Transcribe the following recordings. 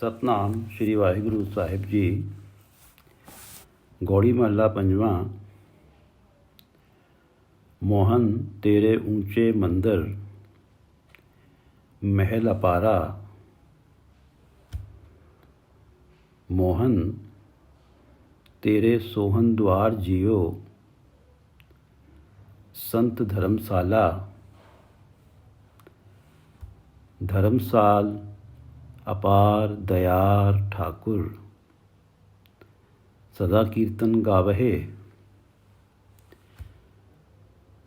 सतनाम श्री वाहिगुरु साहिब जी। गौड़ी महला पंजवां। मोहन तेरे ऊंचे मंदिर महल अपारा। मोहन तेरे सोहन द्वार जियो संत धर्मशाला। धर्मसाल अपार दयार ठाकुर सदा कीर्तन गावहे।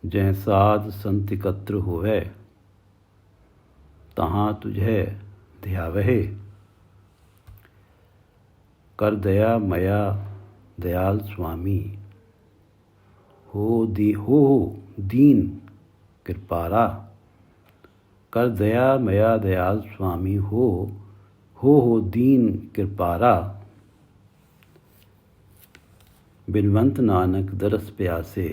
जै साध संत एकत्र होवे तहाँ तुझे ध्यावहे। कर दया मया दयाल स्वामी हो दीन कृपारा। कर दया मया दयाल स्वामी हो दीन कृपारा। बिनवंत नानक दरस प्यासे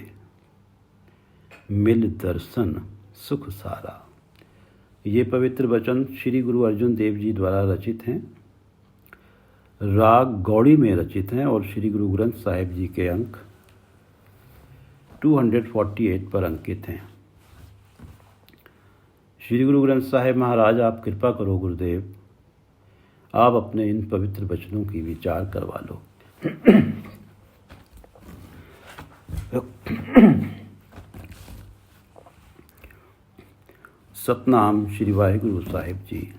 मिल दर्शन सुख सारा। ये पवित्र वचन श्री गुरु अर्जुन देव जी द्वारा रचित हैं, राग गौड़ी में रचित हैं और श्री गुरु ग्रंथ साहिब जी के अंक 248 पर अंकित हैं। श्री गुरु ग्रंथ साहिब महाराज, आप कृपा करो गुरुदेव, आप अपने इन पवित्र वचनों की विचार करवा लो। सतनाम श्री वाहिगुरु साहिब जी।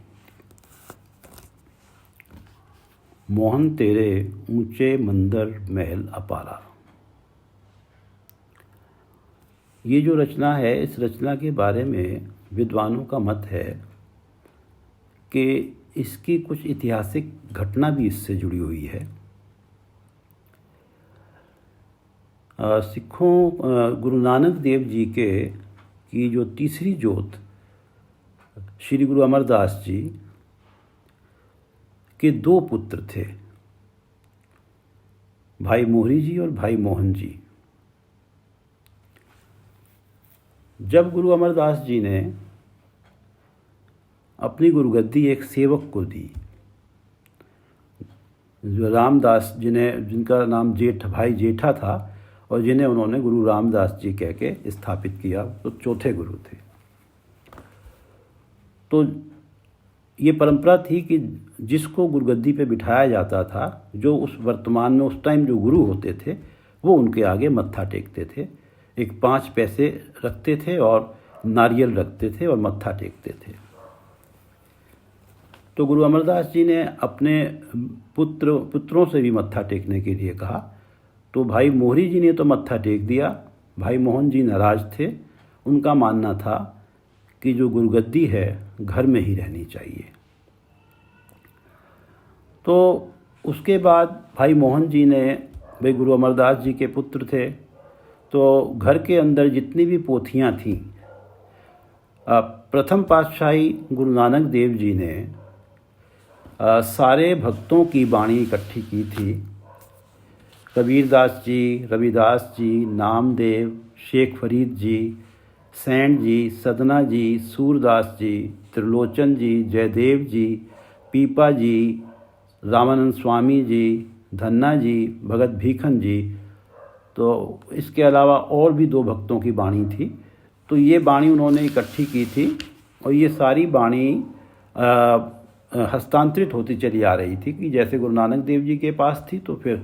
मोहन तेरे ऊंचे मंदिर महल अपारा। ये जो रचना है, इस रचना के बारे में विद्वानों का मत है कि इसकी कुछ ऐतिहासिक घटना भी इससे जुड़ी हुई है। सिखों गुरु नानक देव जी की जो तीसरी जोत श्री गुरु अमरदास जी के दो पुत्र थे, भाई मोहरी जी और भाई मोहन जी। जब गुरु अमरदास जी ने अपनी गुरुगद्दी एक सेवक को दी, जो रामदास, जिनका नाम भाई जेठा था और जिन्हें उन्होंने गुरु रामदास जी कह के स्थापित किया, तो चौथे गुरु थे। तो ये परंपरा थी कि जिसको गुरुगद्दी पे बिठाया जाता था, जो उस वर्तमान में उस टाइम जो गुरु होते थे, वो उनके आगे मत्था टेकते थे। एक 5 पैसे रखते थे और नारियल रखते थे और मत्था टेकते थे। तो गुरु अमरदास जी ने अपने पुत्रों से भी मत्था टेकने के लिए कहा। तो भाई मोहरी जी ने तो मत्था टेक दिया, भाई मोहन जी नाराज थे। उनका मानना था कि जो गुरुगद्दी है घर में ही रहनी चाहिए। तो उसके बाद भाई मोहन जी ने, भाई गुरु अमरदास जी के पुत्र थे, तो घर के अंदर जितनी भी पोथियाँ थीं, प्रथम पातशाही गुरु नानक देव जी ने सारे भक्तों की वाणी इकट्ठी की थी। कबीरदास जी, रविदास जी, नामदेव, शेख फरीद जी, सैन जी, सदना जी, सूरदास जी, त्रिलोचन जी, जयदेव जी, पीपा जी, रामानंद स्वामी जी, धन्ना जी, भगत भीखन जी। तो इसके अलावा और भी 2 भक्तों की वाणी थी। तो ये वाणी उन्होंने इकट्ठी की थी और ये सारी वाणी हस्तांतरित होती चली आ रही थी कि जैसे गुरु नानक देव जी के पास थी, तो फिर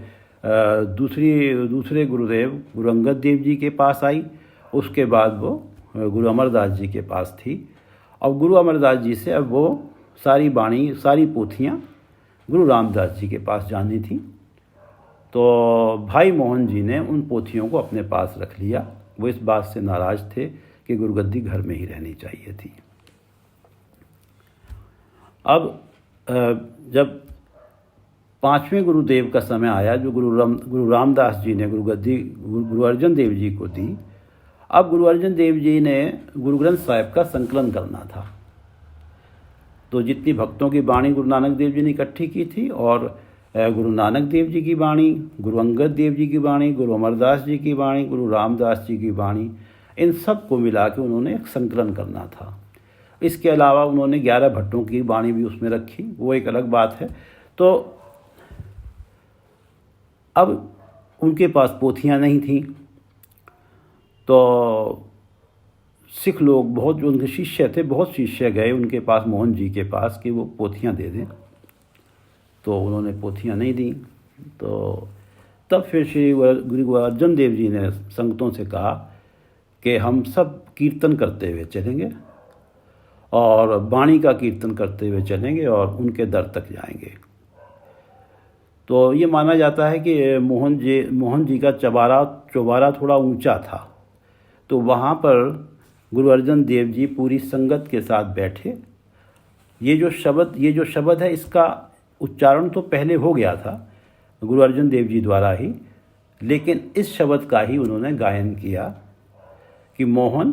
दूसरे गुरुदेव गुरु अंगद देव जी के पास आई। उसके बाद वो गुरु अमरदास जी के पास थी। और गुरु अमरदास जी से अब वो सारी वाणी, सारी पोथियाँ गुरु रामदास जी के पास जानी थी। तो भाई मोहन जी ने उन पोथियों को अपने पास रख लिया। वो इस बात से नाराज थे कि गुरुगद्दी घर में ही रहनी चाहिए थी। अब जब 5वें गुरुदेव का समय आया, जो गुरु रामदास जी ने गुरुगद्दी गुरु अर्जन देव जी को दी, अब गुरु अर्जन देव जी ने गुरु ग्रंथ साहिब का संकलन करना था। तो जितनी भक्तों की वाणी गुरु नानक देव जी ने इकट्ठी की थी, और गुरु नानक देव जी की वाणी, गुरु अंगद देव जी की वाणी, गुरु अमरदास जी की वाणी, गुरु रामदास जी की वाणी, इन सब को मिला के उन्होंने एक संकलन करना था। इसके अलावा उन्होंने 11 भट्टों की वाणी भी उसमें रखी, वो एक अलग बात है। तो अब उनके पास पोथियाँ नहीं थीं, तो सिख लोग बहुत, जो उनके शिष्य थे, बहुत शिष्य गए उनके पास, मोहन जी के पास, कि वो पोथियाँ दे दें। तो उन्होंने पोथियाँ नहीं दी। तो तब फिर श्री गुरु अर्जन देव जी ने संगतों से कहा कि हम सब कीर्तन करते हुए चलेंगे और वाणी का कीर्तन करते हुए चलेंगे और उनके दर तक जाएंगे। तो ये माना जाता है कि मोहन जी का चौबारा थोड़ा ऊंचा था, तो वहाँ पर गुरु अर्जन देव जी पूरी संगत के साथ बैठे। ये जो शब्द है, इसका उच्चारण तो पहले हो गया था गुरु अर्जन देव जी द्वारा ही, लेकिन इस शब्द का ही उन्होंने गायन किया कि मोहन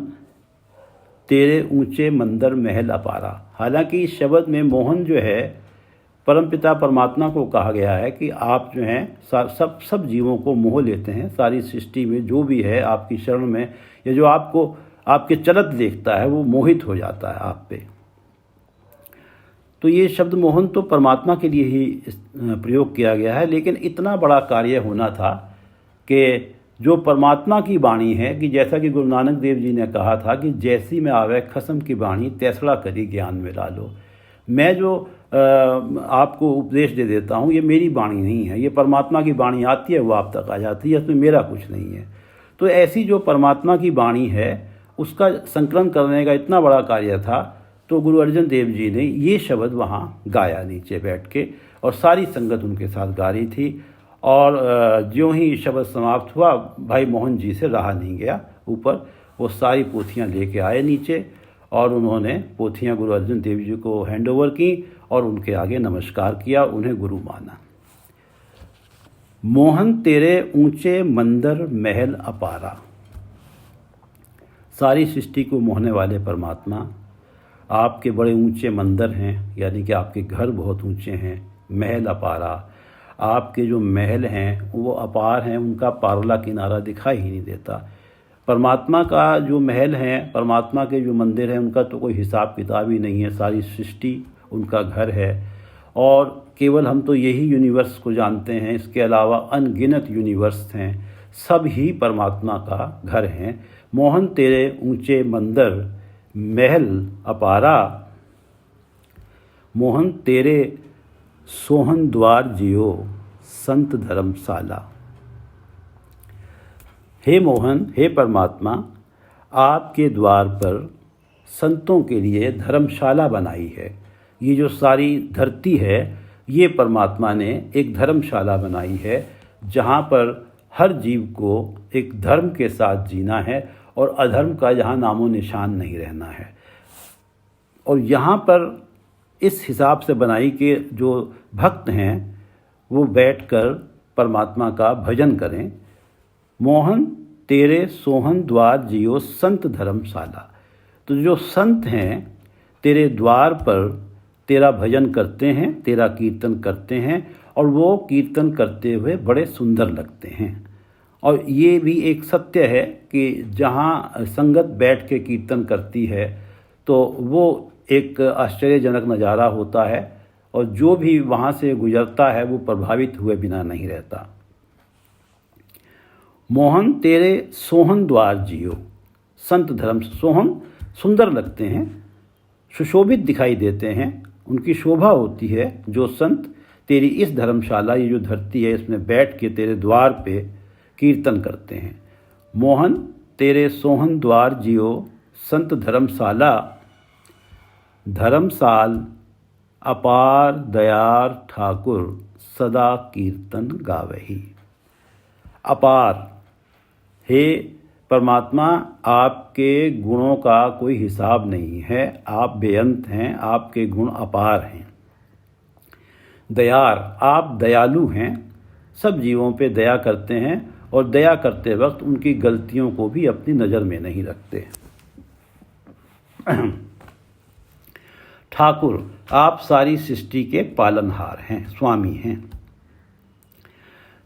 तेरे ऊंचे मंदिर महल अपारा। हालांकि इस शब्द में मोहन जो है, परमपिता परमात्मा को कहा गया है कि आप जो हैं सब जीवों को मोह लेते हैं। सारी सृष्टि में जो भी है आपकी शरण में, या जो आपको आपके चलत देखता है, वो मोहित हो जाता है आप पे। तो ये शब्द मोहन तो परमात्मा के लिए ही प्रयोग किया गया है, लेकिन इतना बड़ा कार्य होना था कि जो परमात्मा की वाणी है, कि जैसा कि गुरु नानक देव जी ने कहा था कि जैसी में आवे खसम की वाणी, तैसड़ा करी ज्ञान में डालो। मैं जो आपको उपदेश दे देता हूँ, ये मेरी वाणी नहीं है, ये परमात्मा की वाणी आती है, वो आप तक आ जाती है, इसमें मेरा कुछ नहीं है। तो ऐसी जो परमात्मा की वाणी है, उसका संकलन करने का इतना बड़ा कार्य था। तो गुरु अर्जन देव जी ने ये शब्द वहाँ गाया नीचे बैठ के, और सारी संगत उनके साथ गा रही थी। और ज्यों ही शब्द समाप्त हुआ, भाई मोहन जी से रहा नहीं गया ऊपर, वो सारी पोथियाँ लेके आए नीचे, और उन्होंने पोथियाँ गुरु अर्जन देव जी को हैंड ओवर की और उनके आगे नमस्कार किया, उन्हें गुरु माना। मोहन तेरे ऊंचे मंदिर महल अपारा। सारी सृष्टि को मोहने वाले परमात्मा, आपके बड़े ऊंचे मंदिर हैं, यानी कि आपके घर बहुत ऊंचे हैं। महल अपारा, आपके जो महल हैं वो अपार हैं, उनका पारला किनारा दिखाई ही नहीं देता। परमात्मा का जो महल हैं, परमात्मा के जो मंदिर हैं, उनका तो कोई हिसाब किताब ही नहीं है। सारी सृष्टि उनका घर है, और केवल हम तो यही यूनिवर्स को जानते हैं, इसके अलावा अनगिनत यूनिवर्स हैं, सब ही परमात्मा का घर हैं। मोहन तेरे ऊंचे मंदिर महल अपारा, मोहन तेरे सोहन द्वार जियो संत धर्मशाला। हे मोहन, हे परमात्मा, आपके द्वार पर संतों के लिए धर्मशाला बनाई है। ये जो सारी धरती है, ये परमात्मा ने एक धर्मशाला बनाई है, जहाँ पर हर जीव को एक धर्म के साथ जीना है और अधर्म का यहाँ नामो निशान नहीं रहना है। और यहाँ पर इस हिसाब से बनाई कि जो भक्त हैं वो बैठकर परमात्मा का भजन करें। मोहन तेरे सोहन द्वार जियो संत धर्मशाला। तो जो संत हैं तेरे द्वार पर तेरा भजन करते हैं, तेरा कीर्तन करते हैं, और वो कीर्तन करते हुए बड़े सुंदर लगते हैं। और ये भी एक सत्य है कि जहाँ संगत बैठ के कीर्तन करती है तो वो एक आश्चर्यजनक नज़ारा होता है, और जो भी वहाँ से गुजरता है वो प्रभावित हुए बिना नहीं रहता। मोहन तेरे सोहन द्वार जियो संत धर्म। सोहन सुंदर लगते हैं, सुशोभित दिखाई देते हैं, उनकी शोभा होती है। जो संत तेरी इस धर्मशाला, ये जो धरती है, इसमें बैठ के तेरे द्वार पे कीर्तन करते हैं। मोहन तेरे सोहन द्वार जियो संत धर्मशाला, धर्मसाल अपार दयार ठाकुर सदा कीर्तन गावही। अपार, हे परमात्मा, आपके गुणों का कोई हिसाब नहीं है, आप बेअंत हैं, आपके गुण अपार हैं। दयार, आप दयालु हैं, सब जीवों पे दया करते हैं, और दया करते वक्त उनकी गलतियों को भी अपनी नज़र में नहीं रखते। ठाकुर, आप सारी सृष्टि के पालनहार हैं, स्वामी हैं।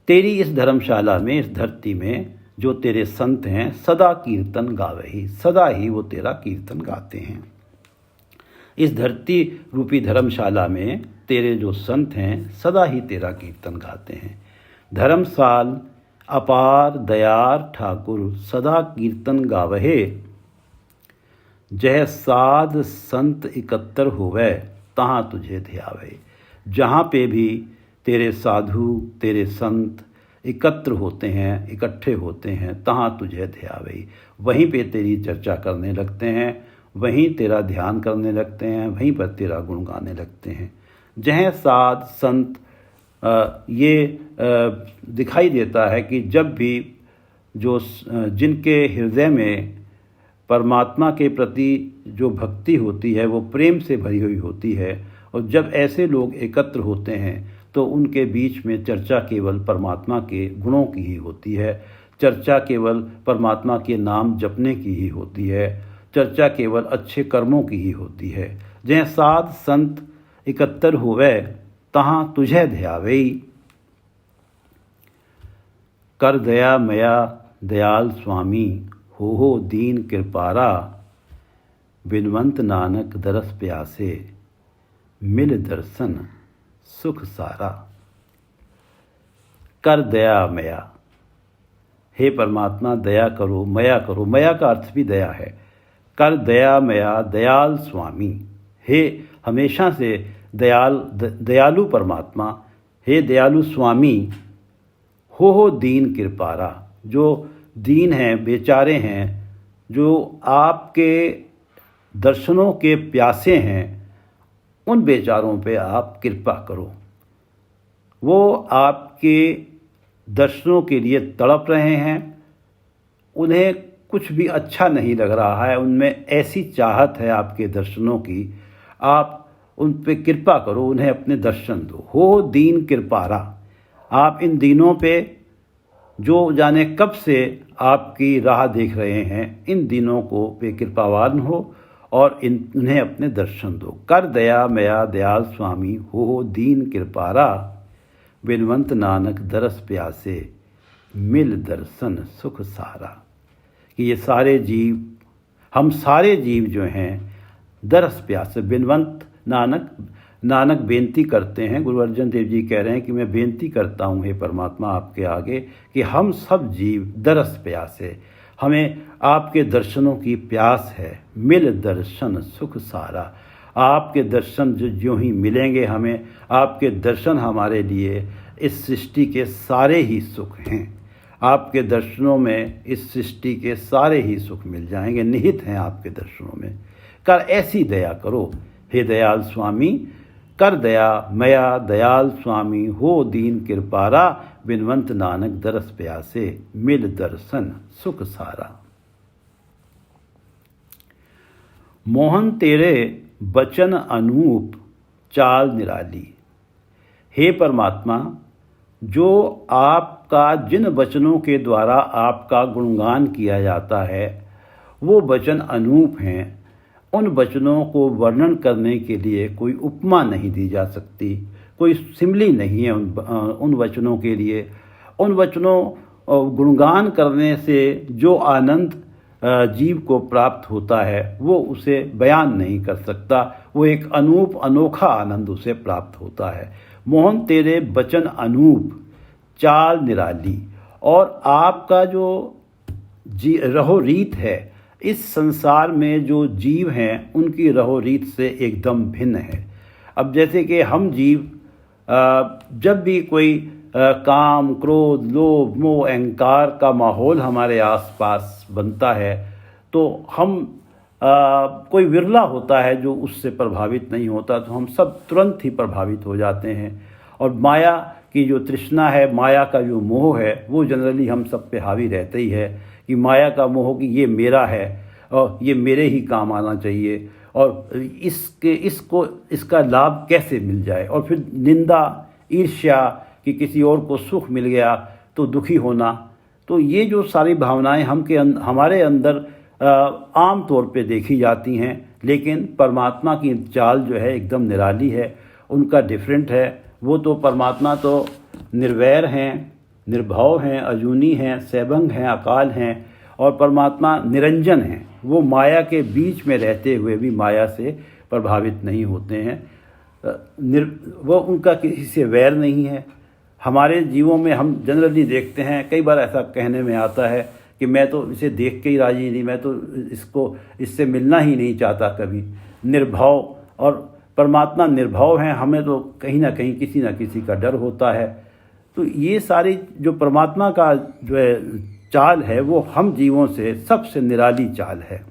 तेरी इस धर्मशाला में, इस धरती में जो तेरे संत हैं, सदा कीर्तन गावही, सदा ही वो तेरा कीर्तन गाते हैं। इस धरती रूपी धर्मशाला में तेरे जो संत हैं सदा ही तेरा कीर्तन गाते हैं। धर्मसाल अपार दयार ठाकुर सदा कीर्तन गावहे, जह साध संत इकत्तर होवे तहाँ तुझे ध्यावे। जहाँ पे भी तेरे साधु तेरे संत एकत्र होते हैं, इकट्ठे होते हैं, तहाँ तुझे ध्यावे। वहीं पे तेरी चर्चा करने लगते हैं, वहीं तेरा ध्यान करने लगते हैं, वहीं पर तेरा गुण गाने लगते हैं। जह साध संत ये दिखाई देता है कि जब भी जो जिनके हृदय में परमात्मा के प्रति जो भक्ति होती है वो प्रेम से भरी हुई होती है, और जब ऐसे लोग एकत्र होते हैं तो उनके बीच में चर्चा केवल परमात्मा के गुणों की ही होती है, चर्चा केवल परमात्मा के नाम जपने की ही होती है, चर्चा केवल अच्छे कर्मों की ही होती है। जह साध संत इकत्तर होवे तहाँ तुझे ध्यावे। कर दया मया दयाल स्वामी हो दीन कृपारा, बिनवंत नानक दरस प्यासे मिल दर्शन सुख सारा। कर दया मया, हे परमात्मा दया करो, मया करो। मया का अर्थ भी दया है। कर दया मया दयाल स्वामी, हे हमेशा से दयालु परमात्मा, हे दयालु स्वामी। हो दीन कृपारा, जो दीन हैं, बेचारे हैं, जो आपके दर्शनों के प्यासे हैं, उन बेचारों पे आप कृपा करो। वो आपके दर्शनों के लिए तड़प रहे हैं, उन्हें कुछ भी अच्छा नहीं लग रहा है, उनमें ऐसी चाहत है आपके दर्शनों की, आप उन पे कृपा करो, उन्हें अपने दर्शन दो। हो दीन कृपारा, आप इन दीनों पे जो जाने कब से आपकी राह देख रहे हैं, इन दीनों को पे कृपावान हो और उन्हें अपने दर्शन दो। कर दया मया दयाल स्वामी हो दीन कृपारा, बिनवंत नानक दरस प्यासे मिल दर्शन सुख सारा। कि ये सारे जीव, हम सारे जीव जो हैं दरस प्यासे, बिनवंत नानक बेनती करते हैं, गुरु अर्जन देव जी कह रहे हैं कि मैं बेनती करता हूँ हे परमात्मा आपके आगे कि हम सब जीव दरस प्यासे, हमें आपके दर्शनों की प्यास है। मिल दर्शन सुख सारा, आपके दर्शन जो ही मिलेंगे हमें, आपके दर्शन हमारे लिए इस सृष्टि के सारे ही सुख हैं। आपके दर्शनों में इस सृष्टि के सारे ही सुख मिल जाएंगे, निहित हैं आपके दर्शनों में। कर ऐसी दया करो हे दयाल स्वामी। कर दया मया दयाल स्वामी हो दीन कृपारा, बिनवंत नानक दरस प्यासे मिल दर्शन सुख सारा। मोहन तेरे बचन अनूप चाल निराली, हे परमात्मा जो आपका जिन वचनों के द्वारा आपका गुणगान किया जाता है वो वचन अनूप हैं। उन वचनों को वर्णन करने के लिए कोई उपमा नहीं दी जा सकती, कोई सिमली नहीं है उन वचनों के लिए। उन वचनों गुणगान करने से जो आनंद जीव को प्राप्त होता है वो उसे बयान नहीं कर सकता, वो एक अनूप अनोखा आनंद उसे प्राप्त होता है। मोहन तेरे बचन अनूप चाल निराली, और आपका जो रहो रीत है इस संसार में जो जीव हैं उनकी रहो रीत से एकदम भिन्न है। अब जैसे कि हम जीव जब भी कोई काम क्रोध लोभ मोह अहंकार का माहौल हमारे आसपास बनता है तो हम कोई विरला होता है जो उससे प्रभावित नहीं होता, तो हम सब तुरंत ही प्रभावित हो जाते हैं। और माया की जो तृष्णा है, माया का जो मोह है, वो जनरली हम सब पे हावी रहता ही है कि माया का मोह कि ये मेरा है और ये मेरे ही काम आना चाहिए और इसका लाभ कैसे मिल जाए, और फिर निंदा ईर्ष्या कि किसी और को सुख मिल गया तो दुखी होना। तो ये जो सारी भावनाएं हमारे अंदर आम तौर पे देखी जाती हैं, लेकिन परमात्मा की चाल जो है एकदम निराली है, उनका डिफरेंट है। वो तो परमात्मा तो निर्वैर हैं, निर्भव हैं, अजूनी हैं, सैभंग हैं, अकाल हैं, और परमात्मा निरंजन हैं। वो माया के बीच में रहते हुए भी माया से प्रभावित नहीं होते हैं। वो उनका किसी से वैर नहीं है। हमारे जीवों में हम जनरली देखते हैं, कई बार ऐसा कहने में आता है कि मैं तो इसे देख के ही राजी नहीं, मैं तो इससे मिलना ही नहीं चाहता कभी। निर्भाव, और परमात्मा निर्भाव हैं, हमें तो कहीं ना कहीं किसी न किसी का डर होता है। तो ये सारी जो परमात्मा का जो है चाल है वो हम जीवों से सबसे निराली चाल है।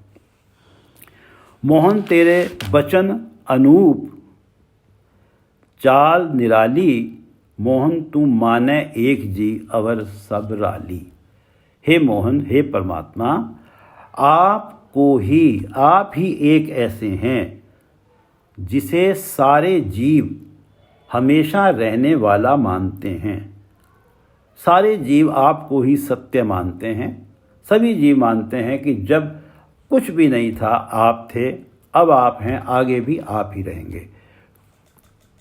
मोहन तेरे बचन अनूप चाल निराली, मोहन तू माने एक जी अवर सब राली। हे मोहन, हे परमात्मा, आप ही एक ऐसे हैं जिसे सारे जीव हमेशा रहने वाला मानते हैं। सारे जीव आपको ही सत्य मानते हैं। सभी जीव मानते हैं कि जब कुछ भी नहीं था आप थे, अब आप हैं, आगे भी आप ही रहेंगे।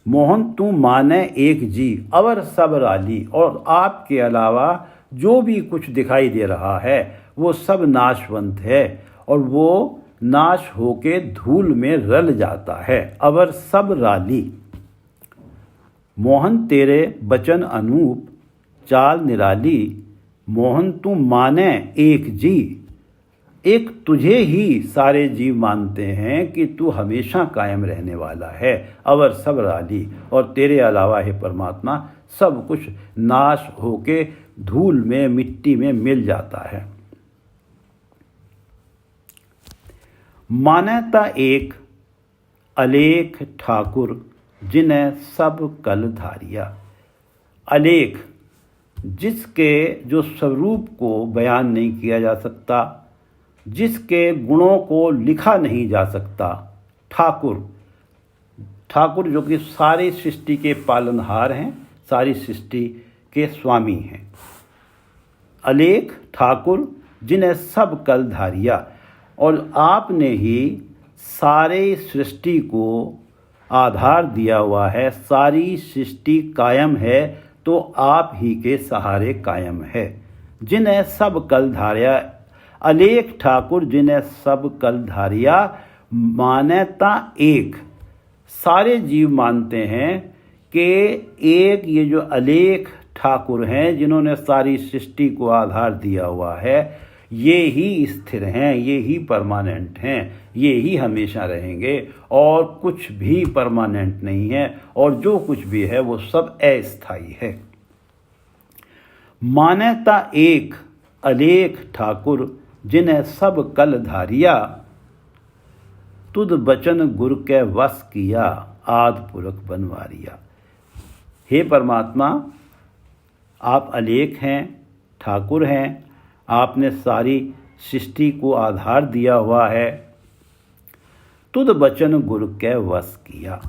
मोहन तू माने एक जी अवर सब राली, और आपके अलावा जो भी कुछ दिखाई दे रहा है वो सब नाशवंत है और वो नाश होके धूल में रल जाता है। अवर सब राली। मोहन तेरे बचन अनूप चाल निराली, मोहन तू माने एक जी। एक तुझे ही सारे जीव मानते हैं कि तू हमेशा कायम रहने वाला है। अवर सब राली, और तेरे अलावा है परमात्मा सब कुछ नाश होके धूल में, मिट्टी में मिल जाता है। मानता एक अलेख ठाकुर, जिन्हें सब कल धारिया। अलेख, जिसके जो स्वरूप को बयान नहीं किया जा सकता, जिसके गुणों को लिखा नहीं जा सकता। ठाकुर, ठाकुर जो कि सारी सृष्टि के पालनहार हैं, सारी सृष्टि के स्वामी हैं। अलेख ठाकुर, जिन्हें सब कल धारिया, और आपने ही सारे सृष्टि को आधार दिया हुआ है। सारी सृष्टि कायम है तो आप ही के सहारे कायम है। जिन्हें सब कल धारिया, अलेख ठाकुर, जिन्हें सब कल धारिया, मान्यता एक। सारे जीव मानते हैं कि एक ये जो अलेख ठाकुर हैं, जिन्होंने सारी सृष्टि को आधार दिया हुआ है, ये ही स्थिर हैं, ये ही परमानेंट हैं, ये ही हमेशा रहेंगे, और कुछ भी परमानेंट नहीं है, और जो कुछ भी है वो सब अस्थायी है। मान्यता एक अलेख ठाकुर, जिन्हें सब कल धारिया, तुद बचन गुर के वश किया, आद पुरख बनवारिया। हे परमात्मा, आप अलेख हैं, ठाकुर हैं, आपने सारी सृष्टि को आधार दिया हुआ है। तुद बचन गुरु के वश किया।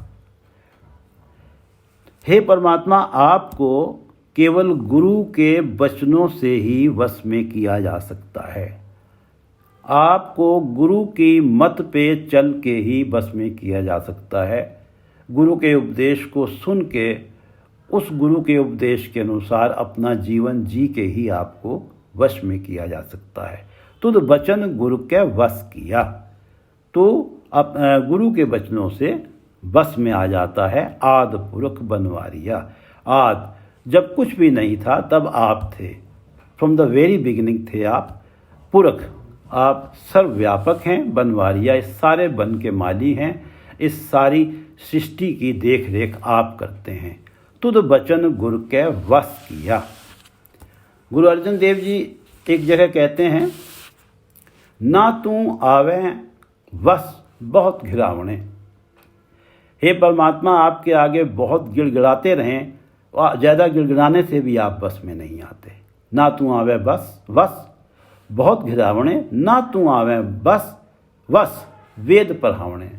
हे परमात्मा, आपको केवल गुरु के वचनों से ही वश में किया जा सकता है। आपको गुरु की मत पे चल के ही वश में किया जा सकता है। गुरु के उपदेश को सुन के, उस गुरु के उपदेश के अनुसार अपना जीवन जी के ही आपको वश में किया जा सकता है। तुद वचन गुरु के वश किया, तो गुरु के वचनों से वश में आ जाता है। आद पुरख बनवारिया, आद जब कुछ भी नहीं था तब आप थे, फ्रॉम द वेरी बिगिनिंग थे आप। पुरख, आप सर्वव्यापक हैं। बनवारिया, इस सारे बन के माली हैं, इस सारी सृष्टि की देख रेख आप करते हैं। तुद वचन गुरु के वश किया। गुरु अर्जन देव जी एक जगह कहते हैं, ना तू आवे वश बहुत घिरावणे। हे परमात्मा, आपके आगे बहुत गिड़गिड़ाते रहें, और ज़्यादा गिड़गिड़ाने से भी आप बस में नहीं आते। ना तू आवे बस वश बहुत घिरावणे, ना तू आवे बस वश वेद पढ़ावणे।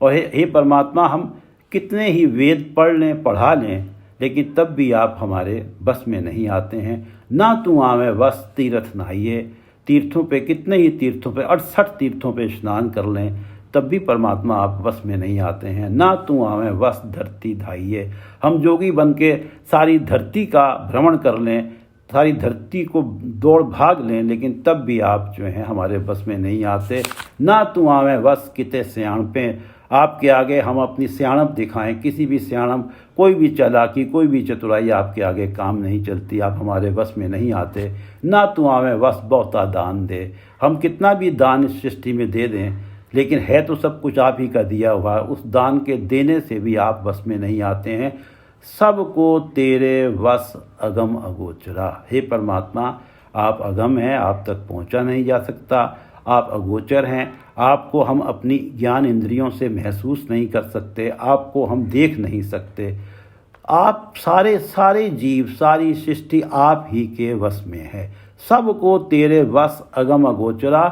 और हे परमात्मा, हम कितने ही वेद पढ़ लें, पढ़ा लें, लेकिन तब भी आप हमारे बस में नहीं आते हैं। ना तू आवे बस तीर्थ नहाइए। तीर्थों पे, कितने ही तीर्थों पे, 68 तीर्थों पे स्नान कर लें, तब भी परमात्मा आप वश में नहीं आते हैं। ना तू आवे वश धरती धाइए। हम जोगी बन के सारी धरती का भ्रमण कर लें, सारी धरती को दौड़ भाग लें, लेकिन तब भी आप जो हैं हमारे बस में नहीं आते। ना तू आवे वश किते सियाण पे, आपके आगे हम अपनी सियाणप दिखाएं, किसी भी सियाणप, कोई भी चालाकी, कोई भी चतुराई आपके आगे काम नहीं चलती। आप हमारे वश में नहीं आते। ना तू आवे वश बहुता दान दे। हम कितना भी दान इस सृष्टि में दे दें, लेकिन है तो सब कुछ आप ही का दिया हुआ। उस दान के देने से भी आप वश में नहीं आते हैं। सबको तेरे वश अगम अगोचरा। हे परमात्मा, आप अगम हैं, आप तक पहुंचा नहीं जा सकता। आप अगोचर हैं, आपको हम अपनी ज्ञान इंद्रियों से महसूस नहीं कर सकते, आपको हम देख नहीं सकते। आप सारे जीव, सारी सृष्टि आप ही के वश में है। सबको तेरे वश अगम अगोचरा,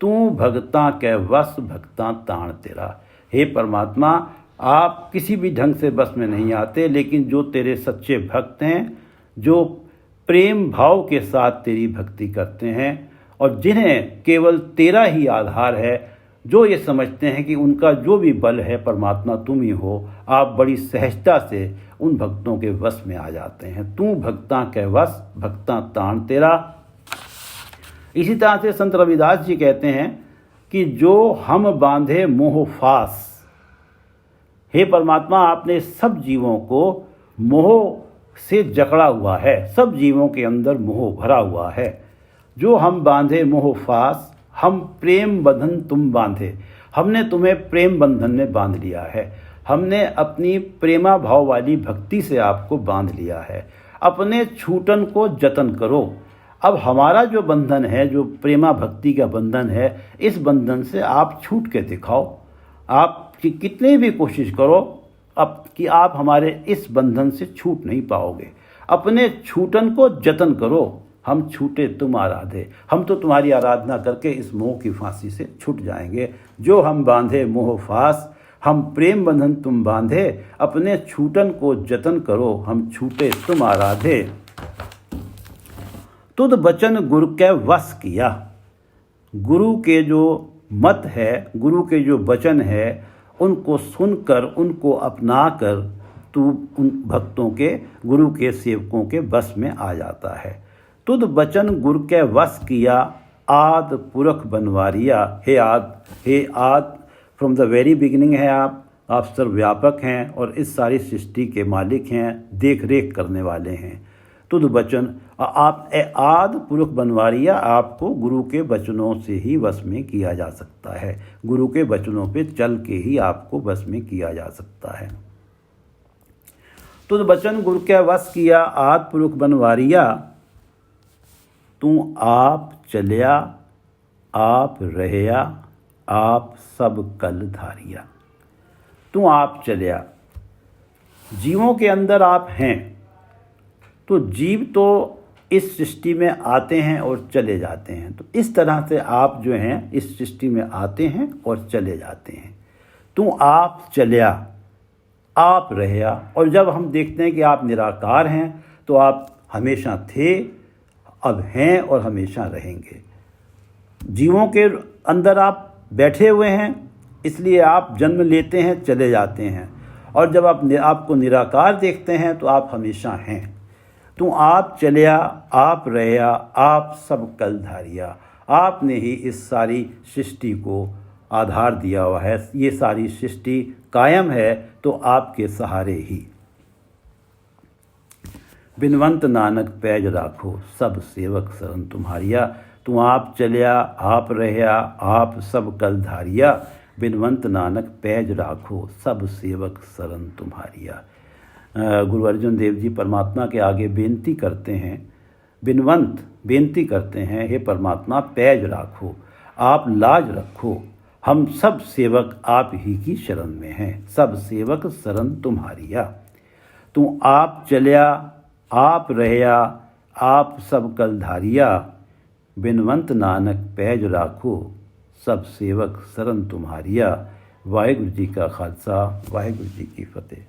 तू भगता के वश भगता ताण तेरा। हे परमात्मा, आप किसी भी ढंग से वश में नहीं आते, लेकिन जो तेरे सच्चे भक्त हैं, जो प्रेम भाव के साथ तेरी भक्ति करते हैं और जिन्हें केवल तेरा ही आधार है, जो ये समझते हैं कि उनका जो भी बल है परमात्मा तुम ही हो, आप बड़ी सहजता से उन भक्तों के वश में आ जाते हैं। तू भक्ता के वश भक्ता ताण तेरा। इसी तरह से संत रविदास जी कहते हैं कि जो हम बांधे मोह फास। हे परमात्मा, आपने सब जीवों को मोह से जकड़ा हुआ है, सब जीवों के अंदर मोह भरा हुआ है। जो हम बांधे मोह फास, हम प्रेम बंधन तुम बांधे। हमने तुम्हें प्रेम बंधन में बांध लिया है। हमने अपनी प्रेमा भाव वाली भक्ति से आपको बांध लिया है। अपने छूटन को जतन करो। अब हमारा जो बंधन है, जो प्रेमा भक्ति का बंधन है, इस बंधन से आप छूट के दिखाओ। आप कितनी भी कोशिश करो अब कि आप हमारे इस बंधन से छूट नहीं पाओगे। अपने छूटन को जतन करो। हम छूटे तुम आराधे। हम तो तुम्हारी आराधना करके इस मोह की फांसी से छूट जाएंगे। जो हम बांधे मोह फास, हम प्रेम बंधन तुम बांधे। अपने छूटन को जतन करो, हम छूटे तुम आराधे। तुद बचन गुरु के वश किया। गुरु के जो मत है, गुरु के जो वचन है, उनको सुनकर, उनको अपनाकर तू उन भक्तों के, गुरु के सेवकों के वश में आ जाता है। तुद बचन गुरु के वश किया, आद पुरख बनवारिया। हे आद फ्रॉम द वेरी बिगिनिंग है आप सर्वव्यापक हैं और इस सारी सृष्टि के मालिक हैं, देख रेख करने वाले हैं। तुद बचन, आप आद पुरुष बनवारिया, आपको गुरु के वचनों से ही वश में किया जा सकता है। गुरु के वचनों पे चल के ही आपको वश में किया जा सकता है। तुद बचन गुरु के वश किया, आद पुरुष बनवारिया। तू आप चलिया, आप रहया, आप सब कल धारिया। तू आप चलिया, जीवों के अंदर आप हैं। तो जीव तो इस सृष्टि में आते हैं और चले जाते हैं। तो इस तरह से आप जो हैं इस सृष्टि में आते हैं और चले जाते हैं। तू आप चलिया, आप रहया। और जब हम देखते हैं कि आप निराकार हैं, तो आप हमेशा थे, अब हैं और हमेशा रहेंगे। जीवों के अंदर आप बैठे हुए हैं, इसलिए आप जन्म लेते हैं, चले जाते हैं। और जब आपको निराकार देखते हैं तो आप हमेशा हैं। तू आप चलिया, आप रहया, आप सब कल धारिया। आपने ही इस सारी सृष्टि को आधार दिया हुआ है। ये सारी सृष्टि कायम है तो आपके सहारे ही। बिनवंत नानक पैज राखो, सब सेवक शरण तुम्हारिया। तू आप चलिया, आप रहया, आप सब कल धारिया। बिनवंत नानक पैज राखो, सब सेवक शरण तुम्हारिया। गुरु अर्जुन देव जी परमात्मा के आगे बेनती करते हैं, बिनवंत बेनती करते हैं, हे परमात्मा पैज राखो, आप लाज रखो। हम सब सेवक आप ही की शरण में हैं, सब सेवक शरण तुम्हारिया। तू आप चलिया, आप रहया, आप सब कल धारिया। बिनवंत नानक पैज राखो, सब सेवक शरण तुम्हारिया। वाहिगुरु जी का खालसा, वाहिगुरु जी की फतेह।